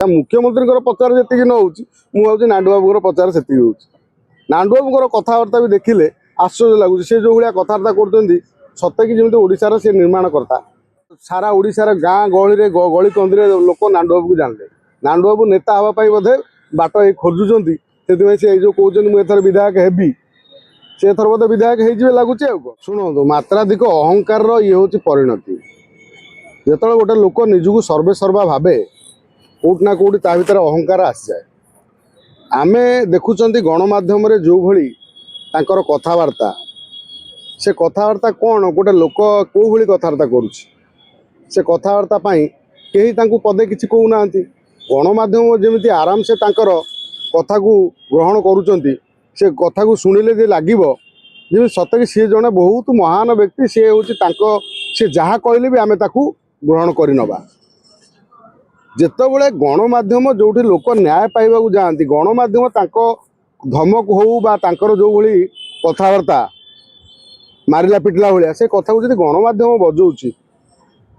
मुख्यमंत्री प्रचार जी न होती नाडू बाबू प्रचार से नाडू बाबू कथबार्ता भी देखिले आश्चर्य लगुच से जो भाया कथबार्ता कर सत्य कि जमी ओडार से निर्माण करता सारा ओडार गाँ गहली गली कंदी लोक नाडू बाबू को जानते नाडू बाबू नेता हाँपाई बोधे बाट खोजुंट से जो कहते मुझे विधायक हेबी से थर बोधे विधायक हो लगुच शुणु मात्राधिक अहंकार ये हूँ परिणति जो गोटे लोक निजक सर्वेसर्वा भावे कौटना कौटी ता भर अहंकार आसी जाए आम देखुं गणमाध्यम जो भली कथबार्ता से कथबार्ता कौन गोटे लोक कौ भली कथबार्ता करुच्ची से कथबार्ता कहीं पदे किसी कहूना गणमाध्यम जमी आराम से कथा को ग्रहण करुँच से कथा को शुणिले जे लगे जमी सत कि सी जड़े बहुत महान व्यक्ति सी हूँ सी जहाँ कहले भी आम ग्रहण करनवा जितेबले गणमाध्यम जो लोक न्याय पाइबा जाती गणमाध्यम धमक हो जो भली कथबार्ता मारिला पिटिला भाया से कथा को गणमाध्यम बजाऊँच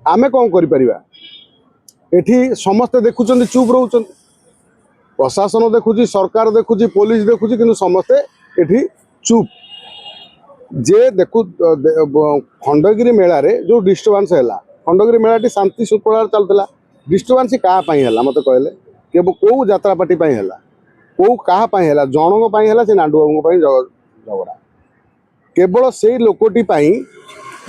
आमे कौन करें समस्ते देखुं चुप रोच प्रशासन देखुची सरकार देखुची पुलिस देखुची कि समस्ते ये चुप जे देखु खंडगिरी मेला जो डिस्टर्बांस है खंडगिरी मेला शांति श्रृंखला चलता डिस्टर्बांस क्या मत कहले कि कौ यात्रा पार्टी है कौ क्या जनक से नाडू बाबू झगड़ा केवल से लोकटी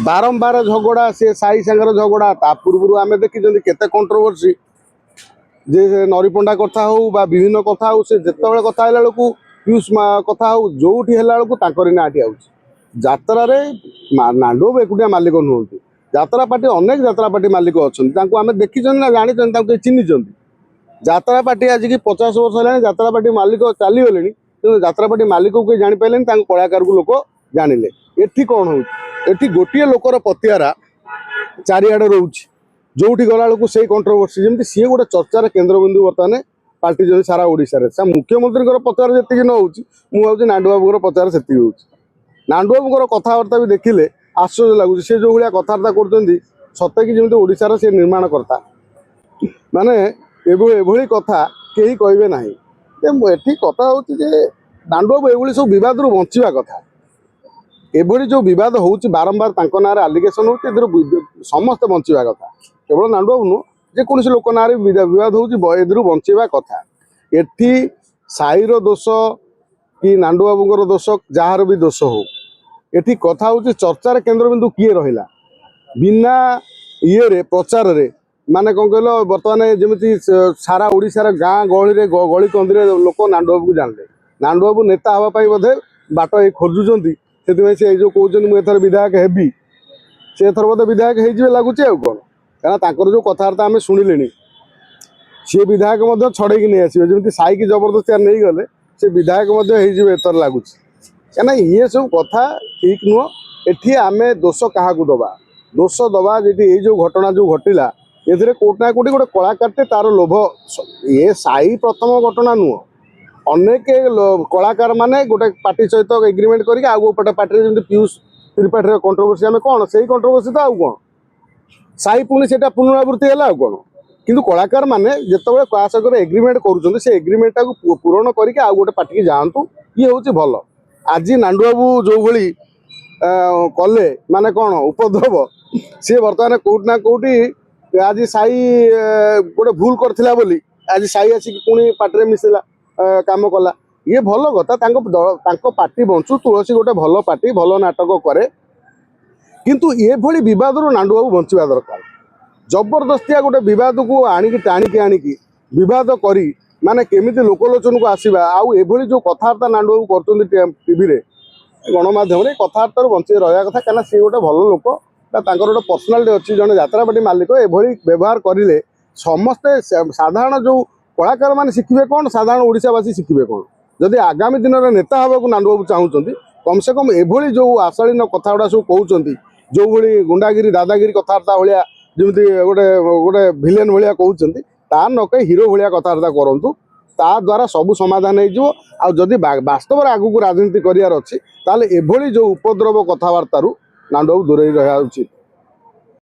बारंबार झगड़ा से साई सांगर झगड़ा ता पूर्व आम देखी केते कंट्रोवर्सी जे नरीपंडा कथा हो विभिन्न कथा हो से जिते कथा है पीयूष कथा हो जो नाटी आउात्रा नाडू बाबू एकुटिया मालिक नुहति यात्रा पार्टी अनेक यात्रा पार्टी मालिक अच्छा आम देखी ना जानी चिन्ह यात्रा पार्टी आज की 50 वर्ष है यात्रा पार्टी मालिक चलीगले कि यात्रा पार्टी मालिक को जानी पारे कलाकार को लोक जानिले एठी कौन हो गोटे लोकर पतियारा चारिआडे रोच जो गला से कंट्रोवर्सी जमी सी गोटे चर्चार केन्द्रबिंदु बर्तमान पार्टी जो सारा ओडिशा मुख्यमंत्री प्रचार जी न होती नाडू बाबू प्रचार से नाडू बाबू कथबार्ता भी देखिले आश्चर्य लगुच से जो भाया कथबार्ता कर सत्य कि जमी ओडार से निर्माण करता माने एभली कथा कहीं कहे ना ये कथा हूँ नाडू बाबू ये सब बद बचा कथा एभली जो बद हो बारंबार ना आलिगेसन हो समस्त बचा कथा केवल नाडू बाबू नुह जेकोसी लोक ना बद हो बचा कथा एटी साईर दोष कि नाडू बाबू दोष जार भी दोष हो एटी कथा हूँ चर्चार केन्द्रबिंदु किए रहा बिना ये प्रचार रे माने कौन कहल बर्तमान जमी सारा ओडार गाँ गहली गली कंदी लोक नाडू बाबू को जानते नाडू बाबू नेता हाँपाई बोधे बाट खोजुंट से जो कहते मुझे विधायक हेबी से थर बोधे विधायक हो लगुच कौन कहना जो कथबार्ता आम शुणिले सी विधायक छड़े नहीं आसवे जमी साई की जबरदस्ती नहीं गले से विधायक एथर लगुच क्या ये सब कथा ठीक नुह एटी आम दोष क्या दबा दोष दबा जी जो घटना जो घटला ये कौटना कौटी गोटे कलाकार तार लोभ ये साई प्रथम घटना नुह अनेक कलाकार माने गोटे पार्टी सहित एग्रीमेंट करके पार्टी जमी पीयूष त्रिपाठी कंट्रोवर्सी आम कौन से कंट्रोवर्सी तो आउ कौन साई पुणी से पुनरावृत्ति है कौन किंतु कलाकार माने जिते क्या सहित एग्रीमेंट करुँच से एग्रीमेंट को पूरण करके आउ गोटे पार्टी की जातु ये हूँ भल आज नाडू बाबू जो भली कले माने कौन उपद्रव सी बर्तमान कौटना कौटी आज साई गोटे भूल करथिला बोली आज साई आसिक पुणी पार्टी मिसेला काम कला ये भल कथा पार्टी बंचु तुलसी गोटे भल पार्टी भल नाटक करे किंतु ये भली बद नाडू बाबू बंचा दरकार जबरदस्तिया गोटे बद को आणिकी टाणिकी आणिकी बद करी माने केमिति लोकलोचन को आसवा आउ एभली जो कथबार्ता नाडू बाबू कर टीवी गणमाध्यम कथबार्ता बंचे रहा कथा कहीं सी गोटे भल लोक गोटे पर्सनालीटी अच्छी जड़े यात्रा पार्टी मालिक एभली व्यवहार करें समस्ते साधारण जो कलाकार मैंने शिखे कौन साधारण ओडावासी शिखे कौन जदि आगामी दिन में नेता हाँको नाडू बाबू चाहूँगी कम से कम एभली जो आशालीन कथा गुड़ा सब कहते जो भाई गुंडागिरी दादागिरी कथबार्ता भाया जमी गोटे गोटे भिलेन भाया कहते ता न कही हिरो भाया कथबार्ता करूँ ता द्वारा सब समाधान होदी बास्तव आगू राजनीति करार अच्छी ताले एभली जो उपद्रव कथबार्ता नाडू बाबू दूरे रहा उचित।